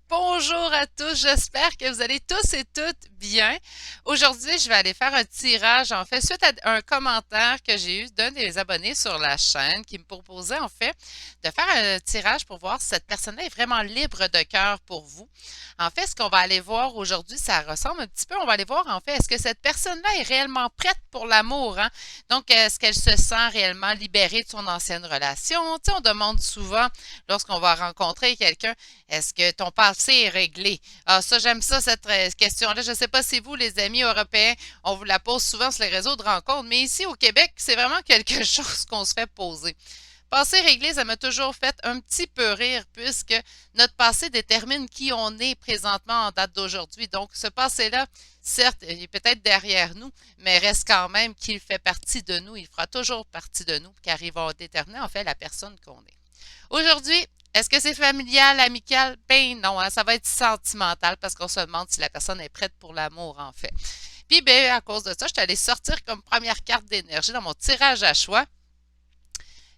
Bonjour à tous, j'espère que vous allez tous et toutes bien. Aujourd'hui, je vais aller faire un tirage, en fait, suite à un commentaire que j'ai eu d'un des abonnés sur la chaîne qui me proposait, en fait, de faire un tirage pour voir si cette personne-là est vraiment libre de cœur pour vous. En fait, ce qu'on va aller voir aujourd'hui, ça ressemble un petit peu, on va aller voir, en fait, est-ce que cette personne-là est réellement prête pour l'amour, hein? Donc, est-ce qu'elle se sent réellement libérée de son ancienne relation? Tu sais, on demande souvent, lorsqu'on va rencontrer quelqu'un, est-ce que ton passé est réglé? Ah, ça, j'aime ça, cette question-là. Je ne sais pas si vous, les amis européens, on vous la pose souvent sur les réseaux de rencontres, mais ici au Québec, c'est vraiment quelque chose qu'on se fait poser. Passé réglé, ça m'a toujours fait un petit peu rire puisque notre passé détermine qui on est présentement en date d'aujourd'hui. Donc, ce passé-là, certes, il est peut-être derrière nous, mais reste quand même qu'il fait partie de nous. Il fera toujours partie de nous car il va déterminer en fait la personne qu'on est. Aujourd'hui, est-ce que c'est familial, amical? Ben non, hein, ça va être sentimental parce qu'on se demande si la personne est prête pour l'amour, en fait. Puis, ben, à cause de ça, je suis allée sortir comme première carte d'énergie dans mon tirage à choix.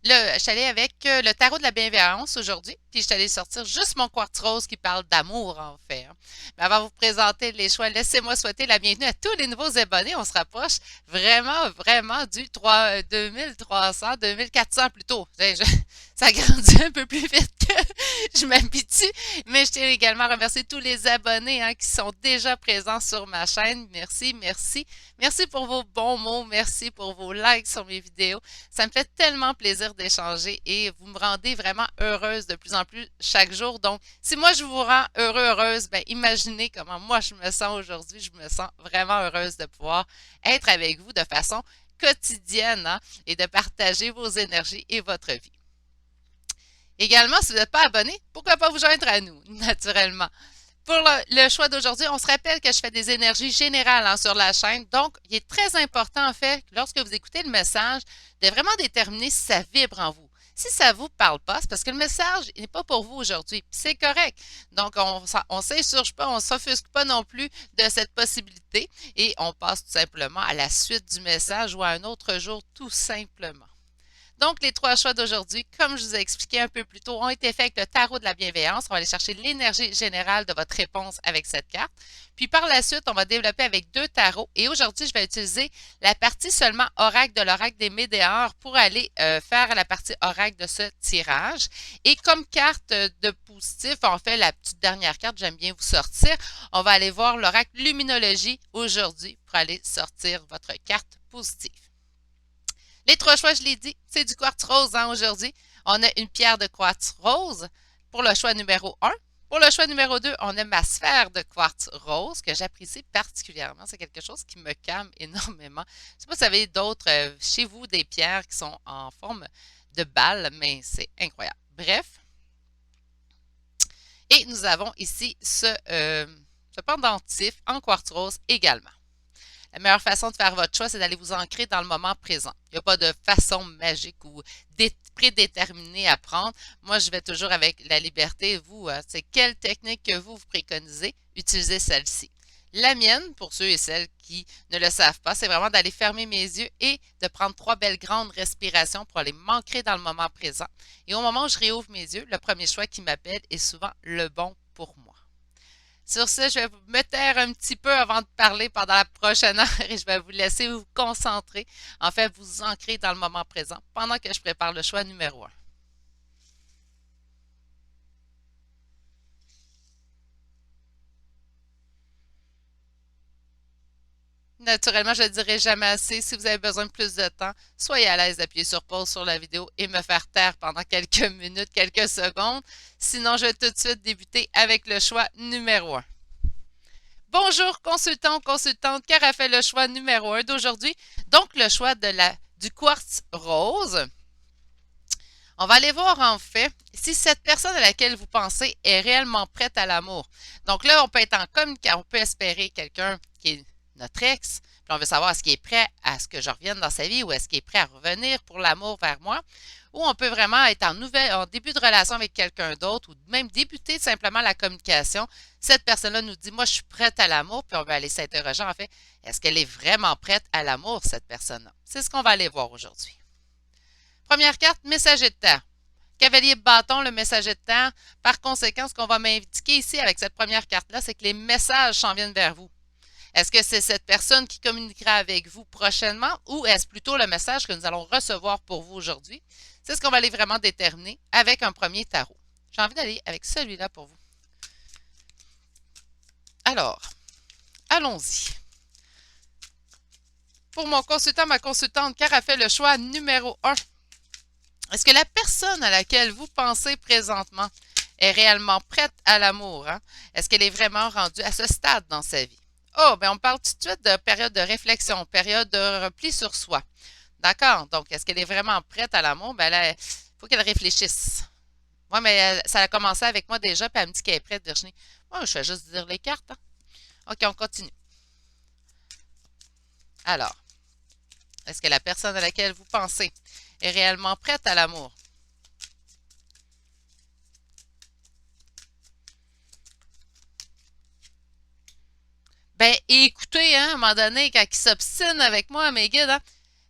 Là, je suis allée avec le tarot de la bienveillance aujourd'hui, puis je suis allée sortir juste mon quartz rose qui parle d'amour, en fait, hein. Mais avant de vous présenter les choix, laissez-moi souhaiter la bienvenue à tous les nouveaux abonnés. On se rapproche vraiment du 2300, 2400 plutôt. Ça grandit un peu plus vite que je m'habitue, mais je tiens également à remercier tous les abonnés hein, qui sont déjà présents sur ma chaîne. Merci, merci. Merci pour vos bons mots, merci pour vos likes sur mes vidéos. Ça me fait tellement plaisir d'échanger et vous me rendez vraiment heureuse de plus en plus chaque jour. Donc, si moi je vous rends heureuse, ben imaginez comment moi je me sens aujourd'hui. Je me sens vraiment heureuse de pouvoir être avec vous de façon quotidienne hein, et de partager vos énergies et votre vie. Également, si vous n'êtes pas abonné, pourquoi pas vous joindre à nous, naturellement. Pour le choix d'aujourd'hui, on se rappelle que je fais des énergies générales hein, sur la chaîne. Donc, il est très important, en fait, lorsque vous écoutez le message, de vraiment déterminer si ça vibre en vous. Si ça ne vous parle pas, c'est parce que le message n'est pas pour vous aujourd'hui. C'est correct. Donc, on ne s'insurge pas, on ne s'offusque pas non plus de cette possibilité et on passe tout simplement à la suite du message ou à un autre jour, tout simplement. Donc, les trois choix d'aujourd'hui, comme je vous ai expliqué un peu plus tôt, ont été faits avec le tarot de la bienveillance. On va aller chercher l'énergie générale de votre réponse avec cette carte. Puis par la suite, on va développer avec deux tarots. Et aujourd'hui, je vais utiliser la partie seulement oracle de l'oracle des Médéors pour aller faire la partie oracle de ce tirage. Et comme carte de positif, en fait, la petite dernière carte, j'aime bien vous sortir. On va aller voir l'oracle luminologie aujourd'hui pour aller sortir votre carte positive. Les trois choix, je l'ai dit, c'est du quartz rose hein, aujourd'hui. On a une pierre de quartz rose pour le choix numéro 1. Pour le choix numéro 2, on a ma sphère de quartz rose que j'apprécie particulièrement. C'est quelque chose qui me calme énormément. Je ne sais pas si vous avez d'autres chez vous, des pierres qui sont en forme de balle, mais c'est incroyable. Bref. Et nous avons ici ce pendentif en quartz rose également. La meilleure façon de faire votre choix, c'est d'aller vous ancrer dans le moment présent. Il n'y a pas de façon magique ou prédéterminée à prendre. Moi, je vais toujours avec la liberté. Vous, c'est quelle technique que vous préconisez? Utilisez celle-ci. La mienne, pour ceux et celles qui ne le savent pas, c'est vraiment d'aller fermer mes yeux et de prendre trois belles grandes respirations pour aller m'ancrer dans le moment présent. Et au moment où je réouvre mes yeux, le premier choix qui m'appelle est souvent le bon pour moi. Sur ce, je vais me taire un petit peu avant de parler pendant la prochaine heure et je vais vous laisser vous concentrer, en fait, vous ancrer dans le moment présent pendant que je prépare le choix numéro 1. Naturellement, je ne le dirai jamais assez. Si vous avez besoin de plus de temps, soyez à l'aise d'appuyer sur pause sur la vidéo et me faire taire pendant quelques minutes, quelques secondes. Sinon, je vais tout de suite débuter avec le choix numéro 1. Bonjour consultant ou consultante qui a fait le choix numéro 1 d'aujourd'hui. Donc le choix du quartz rose. On va aller voir en fait si cette personne à laquelle vous pensez est réellement prête à l'amour. Donc là, on peut être en communication, on peut espérer quelqu'un qui est notre ex, puis on veut savoir est-ce qu'il est prêt à ce que je revienne dans sa vie ou est-ce qu'il est prêt à revenir pour l'amour vers moi. Ou on peut vraiment être en début de relation avec quelqu'un d'autre ou même débuter simplement la communication. Cette personne-là nous dit, moi je suis prête à l'amour, puis on va aller s'interroger en fait, est-ce qu'elle est vraiment prête à l'amour, cette personne-là? C'est ce qu'on va aller voir aujourd'hui. Première carte, messager de terre. Cavalier de bâton, le messager de temps. Par conséquent, ce qu'on va m'indiquer ici avec cette première carte-là, c'est que les messages s'en viennent vers vous. Est-ce que c'est cette personne qui communiquera avec vous prochainement ou est-ce plutôt le message que nous allons recevoir pour vous aujourd'hui? C'est ce qu'on va aller vraiment déterminer avec un premier tarot. J'ai envie d'aller avec celui-là pour vous. Alors, allons-y. Pour mon consultant, ma consultante, car a fait le choix numéro 1. Est-ce que la personne à laquelle vous pensez présentement est réellement prête à l'amour? Hein? Est-ce qu'elle est vraiment rendue à ce stade dans sa vie? Oh, bien, on parle tout de suite de période de réflexion, période de repli sur soi. D'accord? Donc, est-ce qu'elle est vraiment prête à l'amour? Bien, il faut qu'elle réfléchisse. Oui, mais ça a commencé avec moi déjà, puis elle me dit qu'elle est prête, Virginie. Moi, je fais juste dire les cartes. Hein? OK, on continue. Alors, est-ce que la personne à laquelle vous pensez est réellement prête à l'amour? Ben, écoutez, hein, à un moment donné, quand il s'obstine avec moi, mes guides, hein,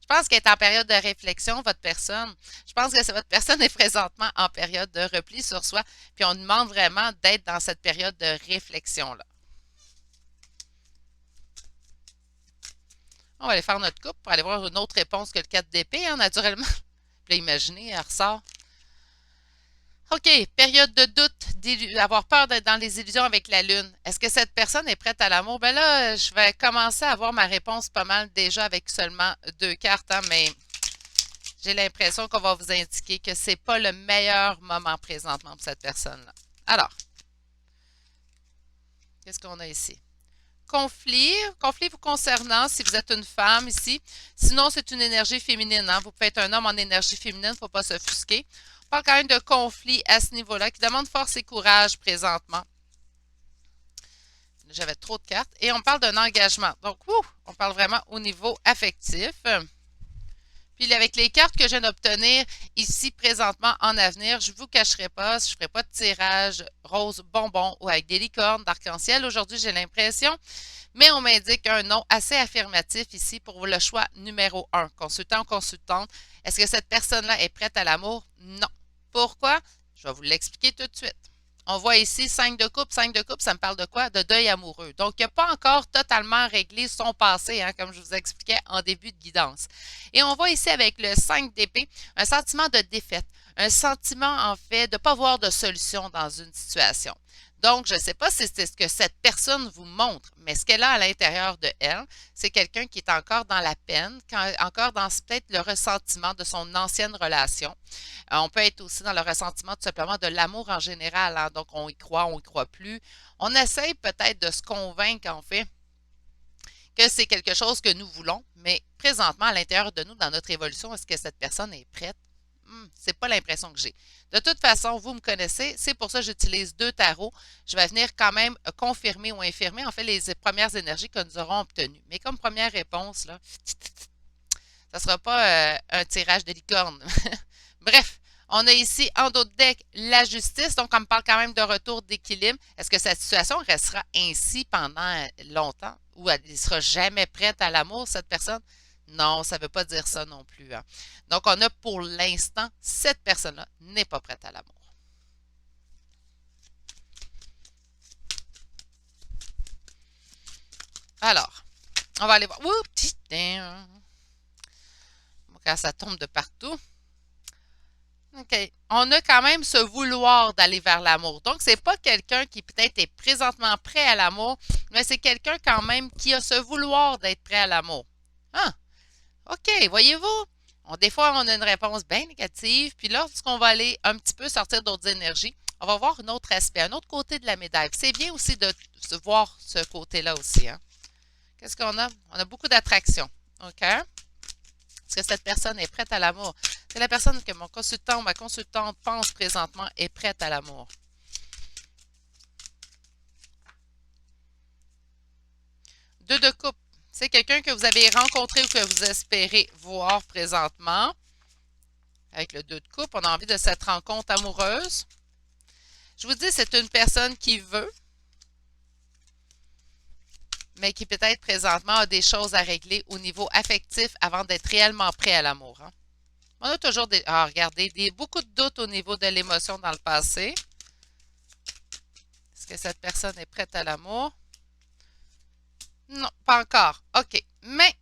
je pense qu'elle est en période de réflexion, votre personne. Je pense que votre personne est présentement en période de repli sur soi, puis on demande vraiment d'être dans cette période de réflexion-là. On va aller faire notre coupe pour aller voir une autre réponse que le 4 d'épée, hein, naturellement. Puis là, imaginez, elle ressort. OK, période de doute, avoir peur d'être dans les illusions avec la lune. Est-ce que cette personne est prête à l'amour? Ben là, je vais commencer à avoir ma réponse pas mal déjà avec seulement 2 cartes, hein, mais j'ai l'impression qu'on va vous indiquer que c'est pas le meilleur moment présentement pour cette personne-là. Alors, qu'est-ce qu'on a ici? Conflit vous concernant si vous êtes une femme ici. Sinon, c'est une énergie féminine. Hein? Vous pouvez être un homme en énergie féminine, il ne faut pas s'offusquer. On parle quand même de conflit à ce niveau-là qui demande force et courage présentement. J'avais trop de cartes. Et on parle d'un engagement. Donc, on parle vraiment au niveau affectif. Puis avec les cartes que je viens d'obtenir ici présentement en avenir, je ne vous cacherai pas, je ne ferai pas de tirage rose bonbon ou avec des licornes d'arc-en-ciel. Aujourd'hui, j'ai l'impression, mais on m'indique un nom assez affirmatif ici pour le choix numéro 1. Consultant ou consultante, est-ce que cette personne-là est prête à l'amour? Non. Pourquoi? Je vais vous l'expliquer tout de suite. On voit ici 5 de coupe. 5 de coupe, ça me parle de quoi? De deuil amoureux. Donc, il n'a pas encore totalement réglé son passé, hein, comme je vous expliquais en début de guidance. Et on voit ici avec le 5 d'épée un sentiment de défaite, un sentiment en fait de ne pas voir de solution dans une situation. Donc, je ne sais pas si c'est ce que cette personne vous montre, mais ce qu'elle a à l'intérieur de elle, c'est quelqu'un qui est encore dans la peine, encore dans peut-être le ressentiment de son ancienne relation. On peut être aussi dans le ressentiment tout simplement de l'amour en général. Hein? Donc, on y croit, on y croit plus. On essaye peut-être de se convaincre, en fait, que c'est quelque chose que nous voulons, mais présentement, à l'intérieur de nous, dans notre évolution, est-ce que cette personne est prête? C'est pas l'impression que j'ai. De toute façon, vous me connaissez, c'est pour ça que j'utilise 2 tarots. Je vais venir quand même confirmer ou infirmer, en fait, les premières énergies que nous aurons obtenues. Mais comme première réponse, là, ça ne sera pas un tirage de licorne. Bref, on a ici en dos de deck la justice, donc on me parle quand même de retour d'équilibre. Est-ce que cette situation restera ainsi pendant longtemps ou elle ne sera jamais prête à l'amour, cette personne? Non, ça ne veut pas dire ça non plus. Hein. Donc, on a pour l'instant, cette personne-là n'est pas prête à l'amour. Alors, on va aller voir. Oups, quand ça tombe de partout. OK. On a quand même ce vouloir d'aller vers l'amour. Donc, c'est pas quelqu'un qui peut-être est présentement prêt à l'amour, mais c'est quelqu'un quand même qui a ce vouloir d'être prêt à l'amour. Ah, OK, voyez-vous? Des fois, on a une réponse bien négative, puis lorsqu'on va aller un petit peu sortir d'autres énergies, on va voir un autre aspect, un autre côté de la médaille. C'est bien aussi de voir ce côté-là aussi. Hein? Qu'est-ce qu'on a? On a beaucoup d'attraction. OK? Est-ce que cette personne est prête à l'amour? C'est la personne que mon consultant ou ma consultante pense présentement est prête à l'amour. Deux de coupe. C'est quelqu'un que vous avez rencontré ou que vous espérez voir présentement. Avec le 2 de coupe, on a envie de cette rencontre amoureuse. Je vous dis, c'est une personne qui veut, mais qui peut-être présentement a des choses à régler au niveau affectif avant d'être réellement prêt à l'amour. Hein? On a toujours des... Ah, regardez, beaucoup de doutes au niveau de l'émotion dans le passé. Est-ce que cette personne est prête à l'amour? Non, pas encore. OK. Mais,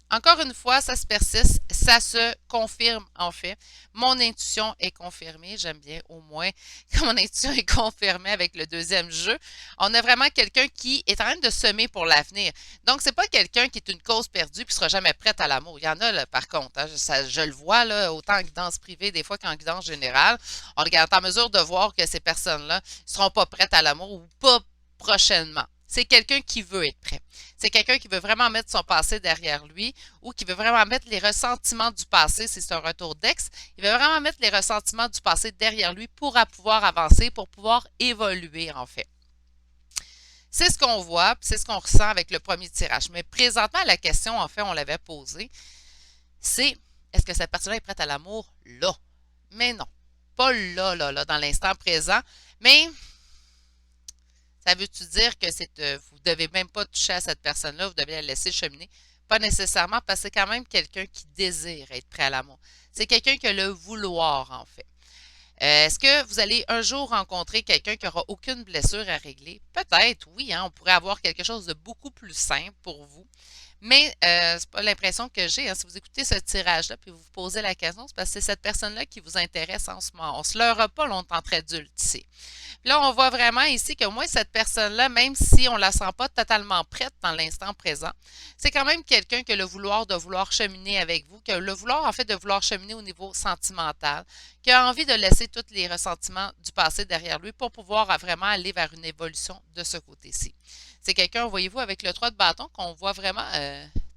encore une fois, ça se persiste, ça se confirme en fait. Mon intuition est confirmée. J'aime bien au moins que mon intuition est confirmée avec le deuxième jeu. On a vraiment quelqu'un qui est en train de semer pour l'avenir. Donc, c'est pas quelqu'un qui est une cause perdue puis sera jamais prête à l'amour. Il y en a là, par contre. Hein, je le vois là, autant en guidance privée, des fois qu'en guidance générale. On est en mesure de voir que ces personnes-là ne seront pas prêtes à l'amour ou pas prochainement. C'est quelqu'un qui veut être prêt. C'est quelqu'un qui veut vraiment mettre son passé derrière lui ou qui veut vraiment mettre les ressentiments du passé, si c'est un retour d'ex, il veut vraiment mettre les ressentiments du passé derrière lui pour pouvoir avancer, pour pouvoir évoluer en fait. C'est ce qu'on voit, c'est ce qu'on ressent avec le premier tirage. Mais présentement, la question, en fait, on l'avait posée, c'est est-ce que cette personne est prête à l'amour là? Mais non, pas là, dans l'instant présent, mais ça veut-tu dire que vous ne devez même pas toucher à cette personne-là, vous devez la laisser cheminer? Pas nécessairement, parce que c'est quand même quelqu'un qui désire être prêt à l'amour. C'est quelqu'un qui a le vouloir, en fait. Est-ce que vous allez un jour rencontrer quelqu'un qui n'aura aucune blessure à régler? Peut-être, oui, hein, on pourrait avoir quelque chose de beaucoup plus simple pour vous. Mais c'est pas l'impression que j'ai. Hein. Si vous écoutez ce tirage-là puis vous vous posez la question, c'est parce que c'est cette personne-là qui vous intéresse en ce moment. On ne se leurra pas longtemps entre adultes ici. Là, on voit vraiment ici que moi, cette personne-là, même si on ne la sent pas totalement prête dans l'instant présent, c'est quand même quelqu'un qui a le vouloir de vouloir cheminer avec vous, qui a le vouloir en fait de vouloir cheminer au niveau sentimental, qui a envie de laisser tous les ressentiments du passé derrière lui pour pouvoir vraiment aller vers une évolution de ce côté-ci. C'est quelqu'un, voyez-vous, avec le 3 de bâton, qu'on voit vraiment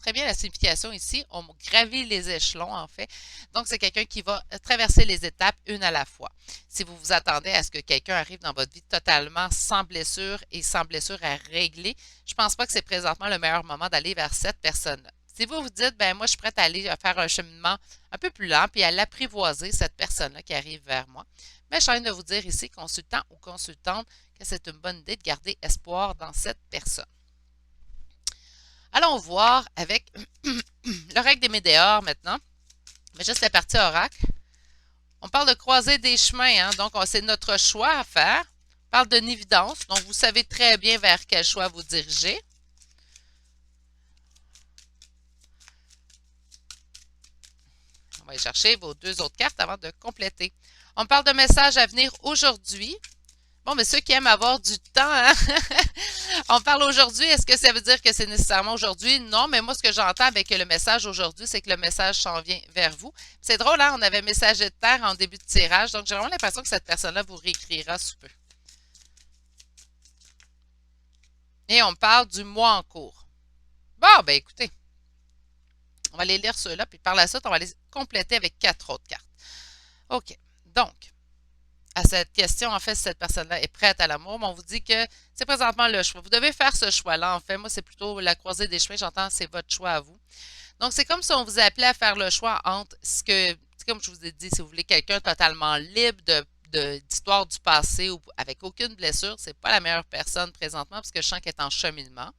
très bien la signification ici. On gravit les échelons, en fait. Donc, c'est quelqu'un qui va traverser les étapes une à la fois. Si vous vous attendez à ce que quelqu'un arrive dans votre vie totalement sans blessure et sans blessure à régler, je ne pense pas que c'est présentement le meilleur moment d'aller vers cette personne-là. Si vous vous dites, ben moi, je suis prête à aller faire un cheminement un peu plus lent, puis à l'apprivoiser, cette personne-là qui arrive vers moi, mais je viens de vous dire ici, consultant ou consultante, que c'est une bonne idée de garder espoir dans cette personne. Allons voir avec le règle des météores maintenant, mais juste la partie oracle. On parle de croiser des chemins, hein, donc c'est notre choix à faire. On parle d'une évidence, donc vous savez très bien vers quel choix vous dirigez. On va aller chercher vos deux autres cartes avant de compléter. On parle de messages à venir aujourd'hui. Bon, mais ceux qui aiment avoir du temps, hein? On parle aujourd'hui, est-ce que ça veut dire que c'est nécessairement aujourd'hui? Non, mais moi, ce que j'entends avec le message aujourd'hui, c'est que le message s'en vient vers vous. C'est drôle, hein? On avait messager de terre en début de tirage, donc j'ai vraiment l'impression que cette personne-là vous réécrira sous peu. Et on parle du mois en cours. Bon, ben écoutez, on va aller lire ceux-là, puis par la suite, on va les compléter avec 4 autres cartes. OK, donc, à cette question, en fait, si cette personne-là est prête à l'amour, on vous dit que c'est présentement le choix. Vous devez faire ce choix-là, en fait. Moi, c'est plutôt la croisée des chemins. J'entends, c'est votre choix à vous. Donc, c'est comme si on vous appelait à faire le choix entre ce que, comme je vous ai dit, si vous voulez quelqu'un totalement libre d'histoire du passé ou avec aucune blessure, c'est pas la meilleure personne présentement parce que je sens qu'elle est en cheminement.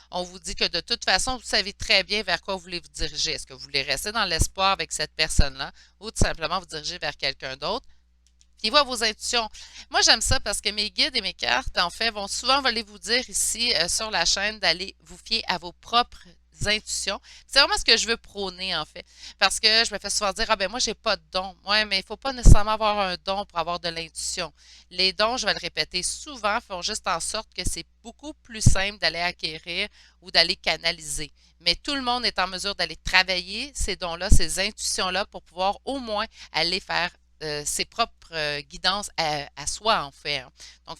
On vous dit que de toute façon, vous savez très bien vers quoi vous voulez vous diriger. Est-ce que vous voulez rester dans l'espoir avec cette personne-là ou tout simplement vous diriger vers quelqu'un d'autre? Puis voit vos intuitions. Moi, j'aime ça parce que mes guides et mes cartes, en fait, vont souvent aller vous dire ici sur la chaîne d'aller vous fier à vos propres intuitions. C'est vraiment ce que je veux prôner, en fait. Parce que je me fais souvent dire, ah ben moi, j'ai pas de don. Ouais, mais il faut pas nécessairement avoir un don pour avoir de l'intuition. Les dons, je vais le répéter souvent, font juste en sorte que c'est beaucoup plus simple d'aller acquérir ou d'aller canaliser. Mais tout le monde est en mesure d'aller travailler ces dons-là, ces intuitions-là pour pouvoir au moins aller faire ses propres guidances à soi, en fait. Hein. Donc,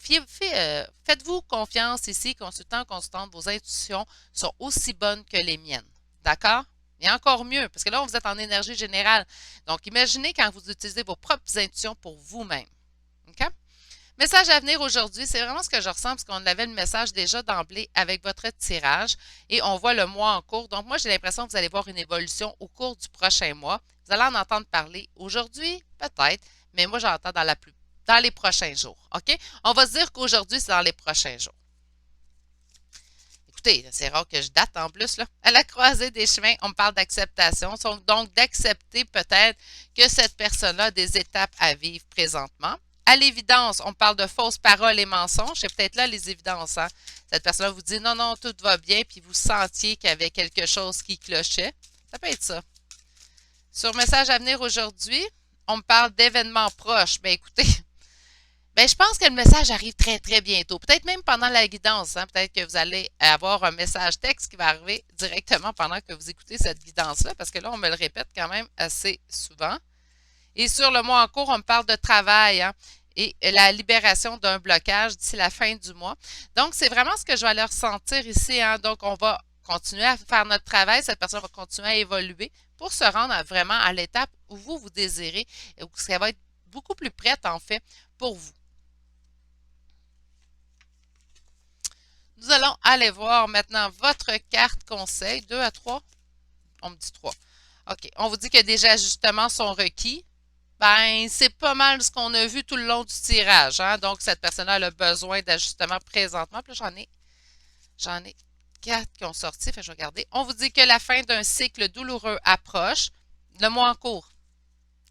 faites-vous confiance ici, consultant, consultante, vos intuitions sont aussi bonnes que les miennes. D'accord? Et encore mieux, parce que là, vous êtes en énergie générale. Donc, imaginez quand vous utilisez vos propres intuitions pour vous-même. OK? Message à venir aujourd'hui, c'est vraiment ce que je ressens parce qu'on avait le message déjà d'emblée avec votre tirage et on voit le mois en cours. Donc, moi, j'ai l'impression que vous allez voir une évolution au cours du prochain mois. Vous allez en entendre parler aujourd'hui, peut-être, mais moi, j'entends dans les prochains jours. OK? On va se dire qu'aujourd'hui, c'est dans les prochains jours. écoutez, c'est rare que je date en plus, là. À la croisée des chemins, on me parle d'acceptation. Donc, d'accepter peut-être que cette personne-là a des étapes à vivre présentement. À l'évidence, on parle de fausses paroles et mensonges. C'est peut-être là les évidences, hein. Cette personne-là vous dit non, non, tout va bien, puis vous sentiez qu'il y avait quelque chose qui clochait. Ça peut être ça. Sur message à venir aujourd'hui, on me parle d'événements proches. Ben écoutez, ben, je pense que le message arrive très, très bientôt. Peut-être même pendant la guidance, hein. Peut-être que vous allez avoir un message texte qui va arriver directement pendant que vous écoutez cette guidance-là, parce que là, on me le répète quand même assez souvent. Et sur le mois en cours, on me parle de travail, hein, et la libération d'un blocage d'ici la fin du mois. Donc, c'est vraiment ce que je vais aller ressentir ici, hein. Donc, on va continuer à faire notre travail. Cette personne va continuer à évoluer pour se rendre vraiment à l'étape où vous désirez et où ça va être beaucoup plus prête, en fait, pour vous. Nous allons aller voir maintenant votre carte conseil. 2 à 3. On me dit 3. OK. On vous dit que des ajustements sont requis. Ben, c'est pas mal ce qu'on a vu tout le long du tirage, hein? Donc, cette personne-là a besoin d'ajustements présentement. Puis là, j'en ai 4 qui ont sorti. Fait que je vais regarder. On vous dit que la fin d'un cycle douloureux approche. Le mois en cours,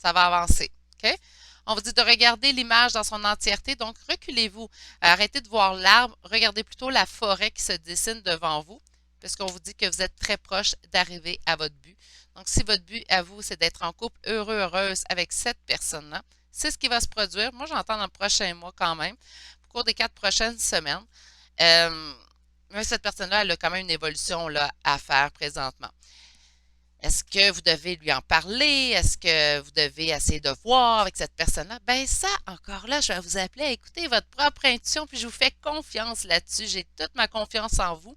ça va avancer. OK? On vous dit de regarder l'image dans son entièreté. Donc, reculez-vous. Arrêtez de voir l'arbre. Regardez plutôt la forêt qui se dessine devant vous, puisqu'on vous dit que vous êtes très proche d'arriver à votre but. Donc, si votre but à vous, c'est d'être en couple heureux, heureuse avec cette personne-là, c'est ce qui va se produire. Moi, j'entends dans le prochain mois quand même, au cours des 4 prochaines semaines. Mais cette personne-là, elle a quand même une évolution là, à faire présentement. Est-ce que vous devez lui en parler? Est-ce que vous devez essayer de voir avec cette personne-là? Ben ça, encore là, je vais vous appeler à écouter votre propre intuition, puis je vous fais confiance là-dessus. J'ai toute ma confiance en vous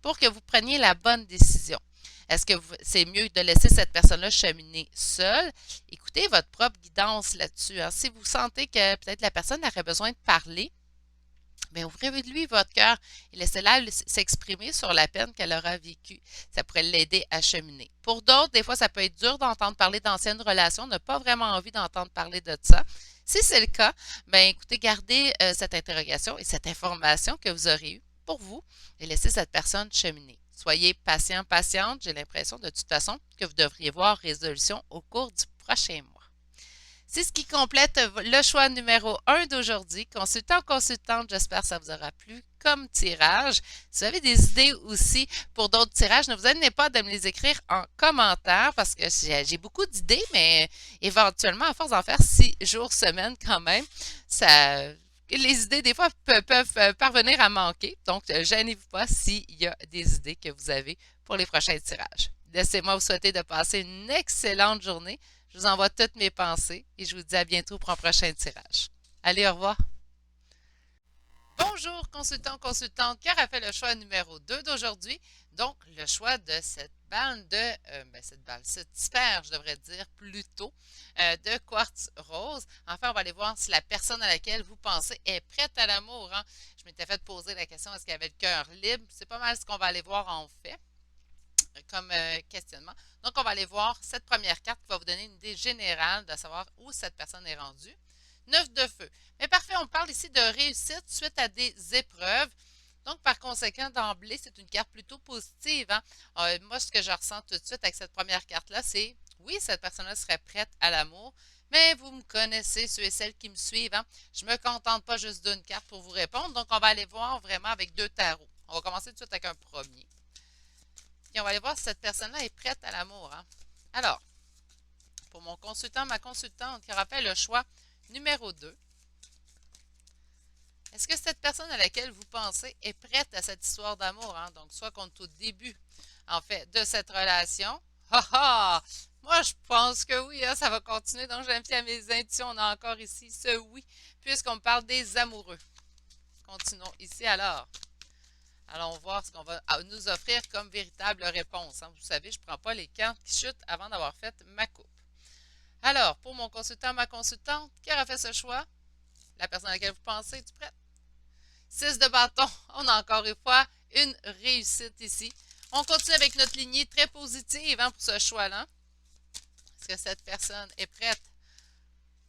pour que vous preniez la bonne décision. Est-ce que c'est mieux de laisser cette personne-là cheminer seule? Écoutez votre propre guidance là-dessus, hein. Si vous sentez que peut-être la personne aurait besoin de parler, bien, ouvrez-lui votre cœur et laissez-la s'exprimer sur la peine qu'elle aura vécue. Ça pourrait l'aider à cheminer. Pour d'autres, des fois, ça peut être dur d'entendre parler d'anciennes relations, on n'a pas vraiment envie d'entendre parler de ça. Si c'est le cas, bien, écoutez, gardez cette interrogation et cette information que vous aurez eue pour vous et laissez cette personne cheminer. Soyez patient, patiente. J'ai l'impression de toute façon que vous devriez voir résolution au cours du prochain mois. C'est ce qui complète le choix numéro 1 d'aujourd'hui. Consultant, consultante, j'espère que ça vous aura plu comme tirage. Si vous avez des idées aussi pour d'autres tirages, ne vous gênez pas de me les écrire en commentaire parce que j'ai beaucoup d'idées, mais éventuellement, à force d'en faire 6 jours semaine quand même, ça, les idées, des fois, peuvent parvenir à manquer. Donc, gênez-vous pas s'il y a des idées que vous avez pour les prochains tirages. Laissez-moi vous souhaiter de passer une excellente journée. Je vous envoie toutes mes pensées et je vous dis à bientôt pour un prochain tirage. Allez, au revoir. Bonjour, consultant, consultante, qui aura fait le choix numéro 2 d'aujourd'hui. Donc, le choix de cette balle cette sphère, je devrais dire plutôt, de quartz rose. Enfin, on va aller voir si la personne à laquelle vous pensez est prête à l'amour, hein. Je m'étais fait poser la question, est-ce qu'elle avait le cœur libre? C'est pas mal ce qu'on va aller voir en fait comme questionnement. Donc, on va aller voir cette première carte qui va vous donner une idée générale de savoir où cette personne est rendue. 9 de feu. Mais parfait, on parle ici de réussite suite à des épreuves. Donc, par conséquent, d'emblée, c'est une carte plutôt positive, hein. Moi, ce que je ressens tout de suite avec cette première carte-là, c'est oui, cette personne-là serait prête à l'amour, mais vous me connaissez, ceux et celles qui me suivent, hein. Je ne me contente pas juste d'une carte pour vous répondre. Donc, on va aller voir vraiment avec 2 tarots. On va commencer tout de suite avec un premier. Et on va aller voir si cette personne-là est prête à l'amour, hein. Alors, pour mon consultant, ma consultante qui rappelle le choix numéro 2, est-ce que cette personne à laquelle vous pensez est prête à cette histoire d'amour, hein? Donc, soit qu'on est au début, en fait, de cette relation. Ha ha! Moi, je pense que oui, hein, ça va continuer. Donc, je me fie à mes intuitions. On a encore ici ce oui, puisqu'on me parle des amoureux. Continuons ici alors. Allons voir ce qu'on va nous offrir comme véritable réponse, hein. Vous savez, je ne prends pas les cartes qui chutent avant d'avoir fait ma coupe. Alors, pour mon consultant, ma consultante, qui aura fait ce choix? La personne à laquelle vous pensez, es-tu prête? 6 de bâton. On a encore une fois une réussite ici. On continue avec notre lignée très positive, hein, pour ce choix-là. Est-ce que cette personne est prête?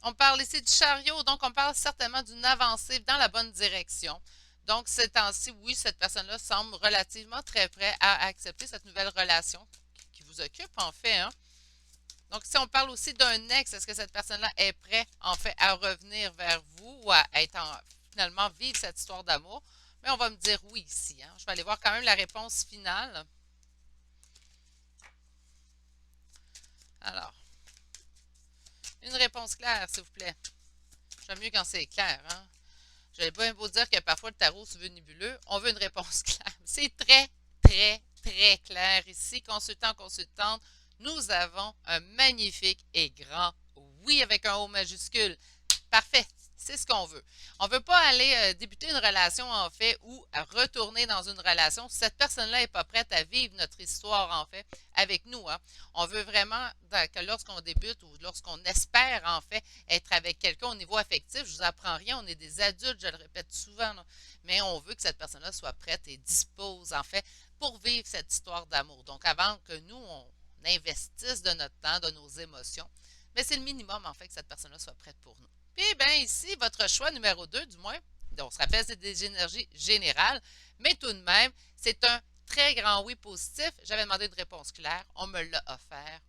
On parle ici du chariot, donc on parle certainement d'une avancée dans la bonne direction. Donc, ces temps-ci, oui, cette personne-là semble relativement très prête à accepter cette nouvelle relation qui vous occupe, en fait, hein. Donc, si on parle aussi d'un ex, est-ce que cette personne-là est prête, en fait, à revenir vers vous ou à être finalement vivre cette histoire d'amour? Mais on va me dire oui ici, hein. Je vais aller voir quand même la réponse finale. Alors, une réponse claire, s'il vous plaît. J'aime mieux quand c'est clair, hein. J'avais bien beau dire que parfois le tarot se veut nébuleux, on veut une réponse claire. C'est très, très, très clair ici. Consultant, consultante, nous avons un magnifique et grand oui avec un O majuscule. Parfait, c'est ce qu'on veut. On ne veut pas aller débuter une relation en fait ou à retourner dans une relation si cette personne-là n'est pas prête à vivre notre histoire en fait avec nous, hein. On veut vraiment que lorsqu'on débute ou lorsqu'on espère en fait être avec quelqu'un au niveau affectif, je vous apprends rien, on est des adultes, je le répète souvent, là, mais on veut que cette personne-là soit prête et dispose en fait pour vivre cette histoire d'amour. Donc avant que nous, on investisse de notre temps, de nos émotions, mais c'est le minimum en fait que cette personne-là soit prête pour nous. Puis, bien, ici, votre choix numéro 2, du moins, donc, on se rappelle, c'est des énergies générales, mais tout de même, c'est un très grand oui positif. J'avais demandé une réponse claire, on me l'a offert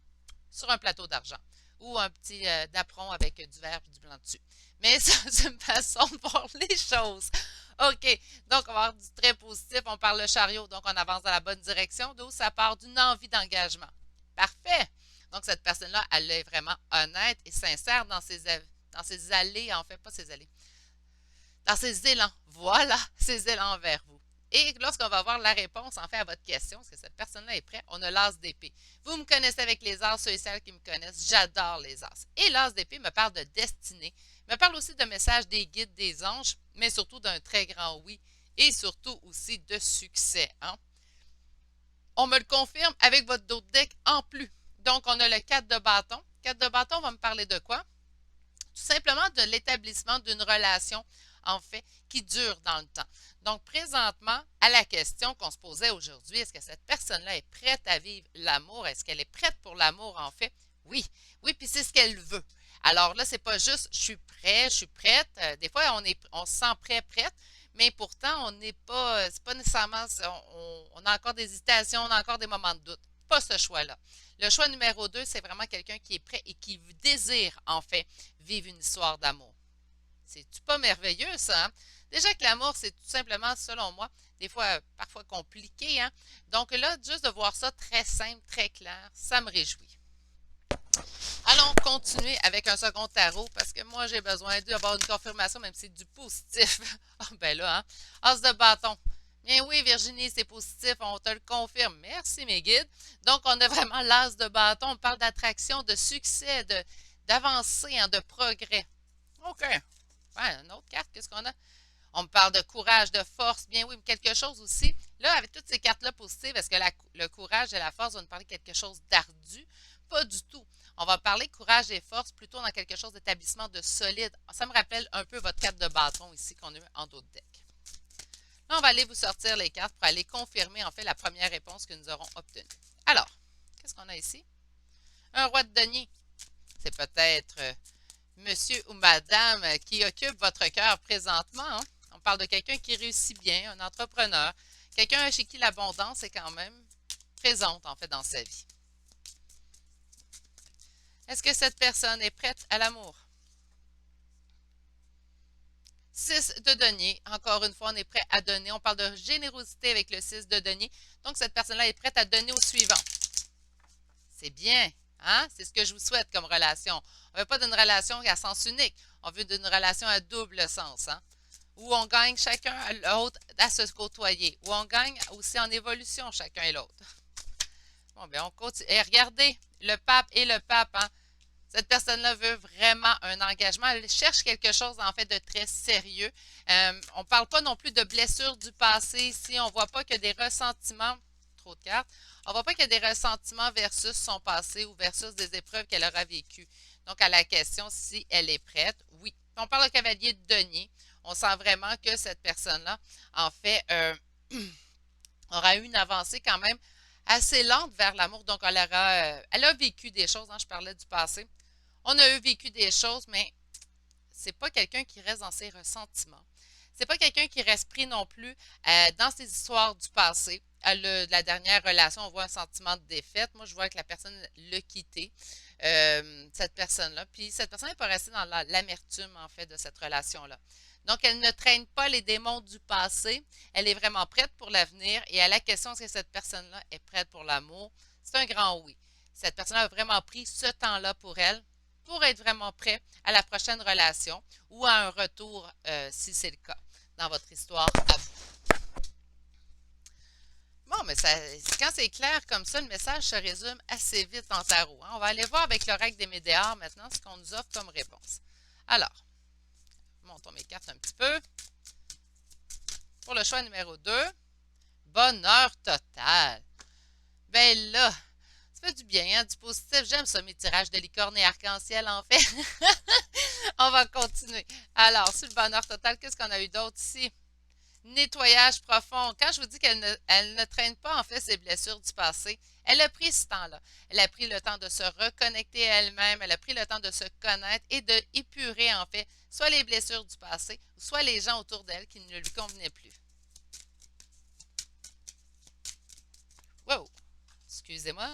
sur un plateau d'argent ou un petit napperon avec du vert et du blanc dessus. Mais ça, c'est une façon de voir les choses. OK, donc on va avoir du très positif, on parle le chariot, donc on avance dans la bonne direction, d'où ça part d'une envie d'engagement. Parfait! Donc cette personne-là, elle est vraiment honnête et sincère dans ses allées, en fait, pas ses allées, dans ses élans. Voilà, ses élans vers vous. Et lorsqu'on va avoir la réponse, en fait, à votre question, est-ce que cette personne-là est prête? On a l'as d'épée. Vous me connaissez avec les as, ceux et celles qui me connaissent, j'adore les as. Et l'as d'épée me parle de destinée, me parle aussi de messages des guides, des anges, mais surtout d'un très grand oui et surtout aussi de succès, hein? On me le confirme avec votre dos de deck en plus. Donc, on a le 4 de bâton. 4 de bâton va me parler de quoi? Tout simplement de l'établissement d'une relation, en fait, qui dure dans le temps. Donc, présentement, à la question qu'on se posait aujourd'hui, est-ce que cette personne-là est prête à vivre l'amour? Est-ce qu'elle est prête pour l'amour, en fait? Oui, oui, puis c'est ce qu'elle veut. Alors là, c'est pas juste je suis prêt, je suis prête. Des fois, on se sent prêt, prête, mais pourtant, on n'est pas, c'est pas nécessairement, on a encore des hésitations, on a encore des moments de doute. Pas ce choix-là. Le choix numéro 2, c'est vraiment quelqu'un qui est prêt et qui désire, en fait, vivre une histoire d'amour. C'est-tu pas merveilleux, ça, hein? Déjà que l'amour, c'est tout simplement, selon moi, des fois, parfois compliqué, hein? Donc là, juste de voir ça très simple, très clair, ça me réjouit. Allons continuer avec un second tarot parce que moi, j'ai besoin d'avoir une confirmation, même si c'est du positif. Ah, ben là, hein? As de bâton. Bien oui, Virginie, c'est positif, on te le confirme. Merci, mes guides. Donc, on a vraiment l'as de bâton. On parle d'attraction, de succès, d'avancée, hein, de progrès. OK. Ouais, une autre carte, qu'est-ce qu'on a? On me parle de courage, de force. Bien oui, mais quelque chose aussi. Là, avec toutes ces cartes-là positives, est-ce que le courage et la force vont nous parler de quelque chose d'ardu? Pas du tout. On va parler courage et force plutôt dans quelque chose d'établissement de solide. Ça me rappelle un peu votre carte de bâton ici qu'on a eu en dos de deck. Là, on va aller vous sortir les cartes pour aller confirmer en fait la première réponse que nous aurons obtenue. Alors, qu'est-ce qu'on a ici? Un roi de denier. C'est peut-être monsieur ou madame qui occupe votre cœur présentement, hein? On parle de quelqu'un qui réussit bien, un entrepreneur, quelqu'un chez qui l'abondance est quand même présente en fait dans sa vie. Est-ce que cette personne est prête à l'amour? 6 de denier. Encore une fois, on est prêt à donner. On parle de générosité avec le 6 de denier. Donc, cette personne-là est prête à donner au suivant. C'est bien, hein? C'est ce que je vous souhaite comme relation. On ne veut pas d'une relation à sens unique. On veut d'une relation à double sens, hein? Où on gagne chacun à l'autre à se côtoyer. Où on gagne aussi en évolution chacun et l'autre. Bon, bien, on continue. Et regardez, le pape et le pape, hein? Cette personne-là veut vraiment un engagement. Elle cherche quelque chose, en fait, de très sérieux. On ne parle pas non plus de blessures du passé ici. On ne voit pas que des ressentiments, trop de cartes, on ne voit pas qu'il y a des ressentiments versus son passé ou versus des épreuves qu'elle aura vécues. Donc, à la question si elle est prête, oui. On parle de cavalier de denier. On sent vraiment que cette personne-là, en fait, aura eu une avancée quand même assez lente vers l'amour. Donc, elle a vécu des choses, hein, je parlais du passé. On a eu vécu des choses, mais c'est pas quelqu'un qui reste dans ses ressentiments. C'est pas quelqu'un qui reste pris non plus dans ses histoires du passé. De la dernière relation, on voit un sentiment de défaite. Moi, je vois que la personne l'a quitté, cette personne-là. Puis cette personne n'est pas restée dans l'amertume, en fait, de cette relation-là. Donc, elle ne traîne pas les démons du passé. Elle est vraiment prête pour l'avenir. Et à la question, est-ce que cette personne-là est prête pour l'amour? C'est un grand oui. Cette personne a vraiment pris ce temps-là pour elle, pour être vraiment prêt à la prochaine relation ou à un retour, si c'est le cas, dans votre histoire à vous. Bon, mais ça, quand c'est clair comme ça, le message se résume assez vite en tarot, hein. On va aller voir avec l'oracle des Médéars maintenant ce qu'on nous offre comme réponse. Alors, montons mes cartes un petit peu. Pour le choix numéro 2, bonheur total. Ben là, ça fait du bien, hein, du positif. J'aime ça, mes tirages de licorne et arc-en-ciel, en fait. On va continuer. Alors, sur le bonheur total, qu'est-ce qu'on a eu d'autre ici? Nettoyage profond. Quand je vous dis qu'elle ne traîne pas en fait ses blessures du passé, elle a pris ce temps-là. Elle a pris le temps de se reconnecter à elle-même, elle a pris le temps de se connaître et de épurer en fait soit les blessures du passé, soit les gens autour d'elle qui ne lui convenaient plus. Wow! Excusez-moi.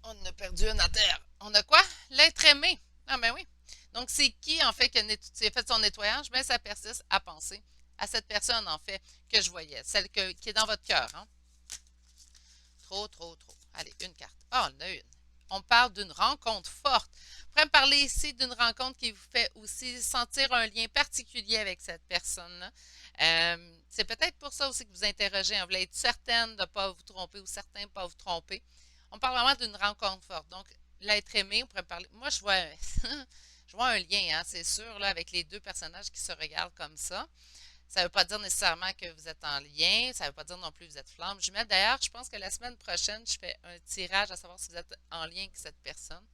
On a perdu un à terre. On a quoi? L'être aimé. Ah ben oui. Donc, c'est qui, en fait, qui a fait son nettoyage? Ben, ça persiste à penser à cette personne, en fait, que je voyais, celle qui est dans votre cœur. Hein? Trop, trop, trop. Allez, une carte. Ah, on en a une. On parle d'une rencontre forte. On pourrait me parler ici d'une rencontre qui vous fait aussi sentir un lien particulier avec cette personne-là. C'est peut-être pour ça aussi que vous interrogez. Hein. Vous voulez être certaine de ne pas vous tromper ou certain de ne pas vous tromper. On parle vraiment d'une rencontre forte. Donc, l'être aimé, on pourrait parler. Moi, je vois, je vois un lien, hein, c'est sûr, là, avec les deux personnages qui se regardent comme ça. Ça ne veut pas dire nécessairement que vous êtes en lien, ça ne veut pas dire non plus que vous êtes flamme jumelle. D'ailleurs, je pense que la semaine prochaine, je fais un tirage à savoir si vous êtes en lien avec cette personne.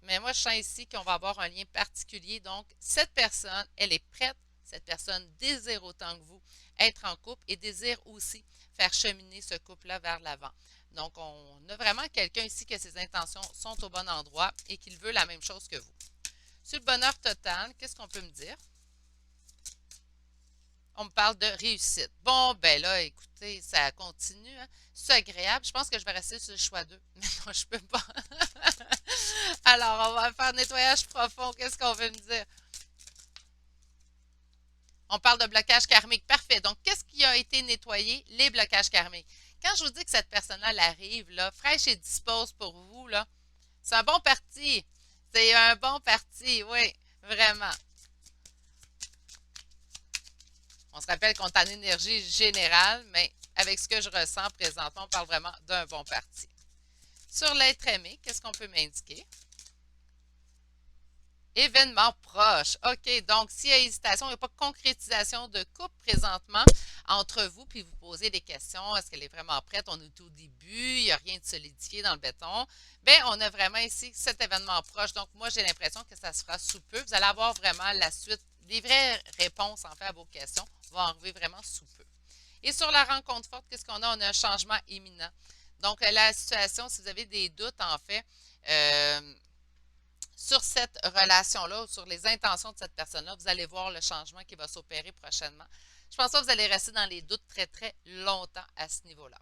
Mais moi, je sens ici qu'on va avoir un lien particulier. Donc, cette personne, elle est prête. Cette personne désire autant que vous être en couple et désire aussi faire cheminer ce couple-là vers l'avant. Donc, on a vraiment quelqu'un ici que ses intentions sont au bon endroit et qu'il veut la même chose que vous. Sur le bonheur total, qu'est-ce qu'on peut me dire? On me parle de réussite. Bon, ben là, écoutez, ça continue. Hein. C'est agréable. Je pense que je vais rester sur le choix 2. Mais non, je peux pas. Alors, on va faire nettoyage profond. Qu'est-ce qu'on veut me dire? On parle de blocage karmique. Parfait. Donc, qu'est-ce qui a été nettoyé? Les blocages karmiques. Quand je vous dis que cette personne-là, elle arrive, là, fraîche et dispose pour vous, là, c'est un bon parti. C'est un bon parti, oui, vraiment. On se rappelle qu'on est en énergie générale, mais avec ce que je ressens présentement, on parle vraiment d'un bon parti. Sur l'être aimé, qu'est-ce qu'on peut m'indiquer? Événement proche. OK, donc s'il y a hésitation, il n'y a pas de concrétisation de couple présentement entre vous, puis vous posez des questions. Est-ce qu'elle est vraiment prête? On est au début, il n'y a rien de solidifié dans le béton. Bien, on a vraiment ici cet événement proche. Donc, moi, j'ai l'impression que ça se fera sous peu. Vous allez avoir vraiment la suite, les vraies réponses en fait à vos questions vont arriver vraiment sous peu. Et sur la rencontre forte, qu'est-ce qu'on a? On a un changement imminent. Donc, la situation, si vous avez des doutes, en fait, sur cette relation-là ou sur les intentions de cette personne-là, vous allez voir le changement qui va s'opérer prochainement. Je pense pas que vous allez rester dans les doutes très, très longtemps à ce niveau-là.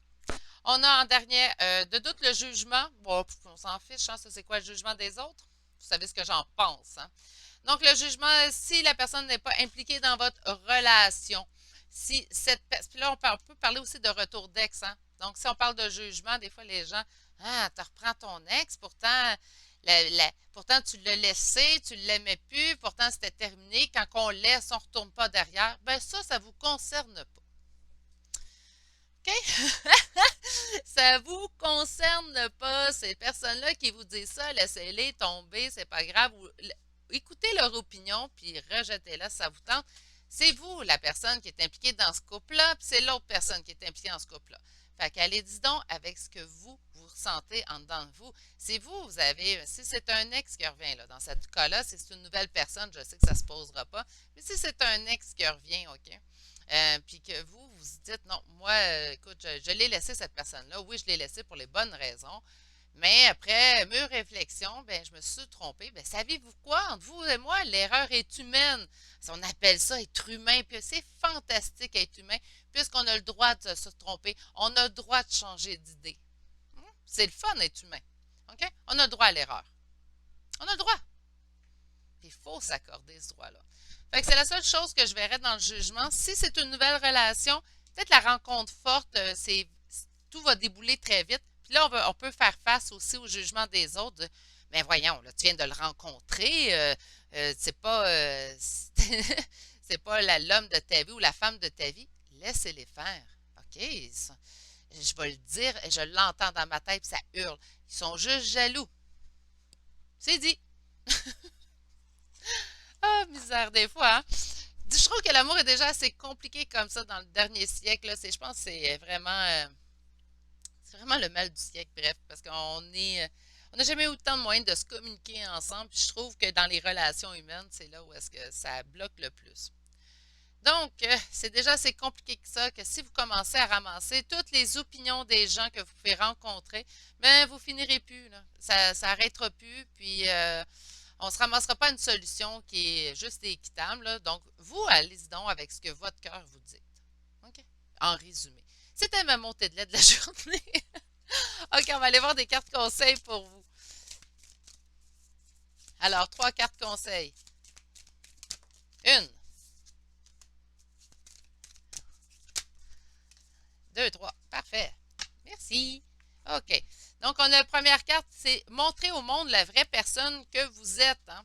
On a en dernier de doute le jugement. Bon, on s'en fiche, hein, ça c'est quoi le jugement des autres? Vous savez ce que j'en pense. Hein? Donc, le jugement, si la personne n'est pas impliquée dans votre relation, si cette puis là, on peut parler aussi de retour d'ex. Hein? Donc, si on parle de jugement, des fois, les gens, ah, tu reprends ton ex, pourtant, pourtant tu l'as laissé, tu ne l'aimais plus, pourtant c'était terminé. Quand on laisse, on ne retourne pas derrière. Ben ça ne vous concerne pas. OK? Ça vous concerne pas. Ces personnes-là qui vous disent ça, laissez-les tomber, c'est pas grave. Écoutez leur opinion, puis rejetez-la si ça vous tente. C'est vous, la personne qui est impliquée dans ce couple-là, puis c'est l'autre personne qui est impliquée dans ce couple-là. Fait qu'allez, dis donc, avec ce que vous ressentez en dedans de vous. C'est vous, vous avez, si c'est un ex qui revient, là, dans ce cas-là, si c'est une nouvelle personne, je sais que ça ne se posera pas, mais si c'est un ex qui revient, OK? Puis que vous dites, non, moi, écoute, je l'ai laissé cette personne-là. Oui, je l'ai laissé pour les bonnes raisons, Mais après mûre réflexion, ben, je me suis trompée. Ben, savez-vous quoi? Entre vous et moi, l'erreur est humaine. On appelle ça être humain, puis c'est fantastique être humain, puisqu'on a le droit de se tromper, on a le droit de changer d'idée. C'est le fun d'être humain. OK? On a le droit à l'erreur. On a le droit. Il faut s'accorder ce droit-là. Fait que c'est la seule chose que je verrais dans le jugement. Si c'est une nouvelle relation, peut-être la rencontre forte, tout va débouler très vite. Puis là, on peut faire face aussi au jugement des autres. Mais voyons, là, tu viens de le rencontrer, c'est pas, c'est pas l'homme de ta vie ou la femme de ta vie. Laissez-les faire. OK? Je vais le dire, et je l'entends dans ma tête, ça hurle. Ils sont juste jaloux. C'est dit. Ah, misère des fois, hein? Je trouve que l'amour est déjà assez compliqué comme ça dans le dernier siècle. Là. Je pense que c'est vraiment le mal du siècle, bref, parce on n'a jamais eu autant de moyens de se communiquer ensemble. Puis je trouve que dans les relations humaines, c'est là où est-ce que ça bloque le plus. Donc, c'est déjà assez compliqué que ça, que si vous commencez à ramasser toutes les opinions des gens que vous pouvez rencontrer, ben vous finirez plus, là. Ça arrêtera plus, puis on ne se ramassera pas une solution qui est juste équitable, là. Donc, vous, allez-y donc avec ce que votre cœur vous dit. OK? En résumé. C'était ma montée de lait de la journée. OK, on va aller voir des cartes conseils pour vous. Alors, trois cartes conseils. Une, deux, trois. Parfait. Merci. OK. Donc, on a la première carte, c'est montrer au monde la vraie personne que vous êtes. Hein?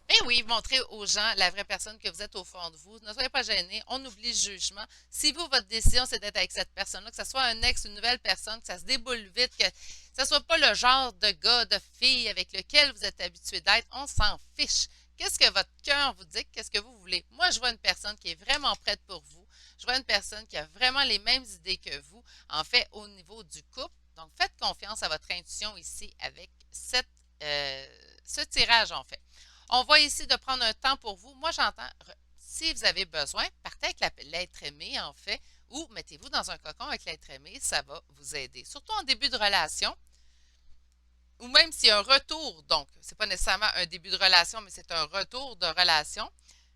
Ben oui, montrez aux gens la vraie personne que vous êtes au fond de vous. Ne soyez pas gênés. On oublie le jugement. Si vous, votre décision, c'est d'être avec cette personne-là, que ce soit un ex, une nouvelle personne, que ça se déboule vite, que ce ne soit pas le genre de gars, de fille avec lequel vous êtes habitué d'être, on s'en fiche. Qu'est-ce que votre cœur vous dit? Qu'est-ce que vous voulez? Moi, je vois une personne qui est vraiment prête pour vous. Je vois une personne qui a vraiment les mêmes idées que vous, en fait, au niveau du couple. Donc, faites confiance à votre intuition ici avec ce tirage, en fait. On voit ici de prendre un temps pour vous. Moi, j'entends, si vous avez besoin, partez avec l'être aimé, en fait, ou mettez-vous dans un cocon avec l'être aimé, ça va vous aider. Surtout en début de relation, ou même s'il y a un retour, donc, c'est pas nécessairement un début de relation, mais c'est un retour de relation,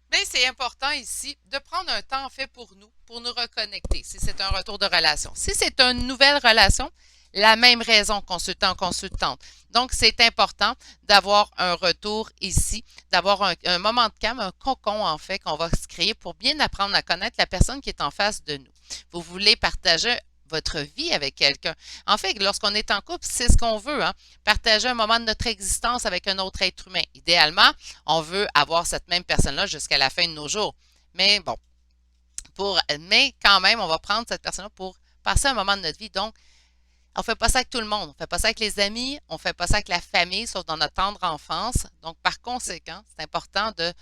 bien, c'est important ici de prendre un temps, en fait, pour nous reconnecter, si c'est un retour de relation. Si c'est une nouvelle relation, la même raison, consultant-consultante. Donc, c'est important d'avoir un retour ici, d'avoir un moment de calme, un cocon, en fait, qu'on va se créer pour bien apprendre à connaître la personne qui est en face de nous. Vous voulez partager votre vie avec quelqu'un. En fait, lorsqu'on est en couple, c'est ce qu'on veut, hein? Partager un moment de notre existence avec un autre être humain. Idéalement, on veut avoir cette même personne-là jusqu'à la fin de nos jours. Mais bon, mais quand même, on va prendre cette personne-là pour passer un moment de notre vie. Donc, on ne fait pas ça avec tout le monde. On ne fait pas ça avec les amis. On ne fait pas ça avec la famille, sauf dans notre tendre enfance. Donc, par conséquent, c'est important de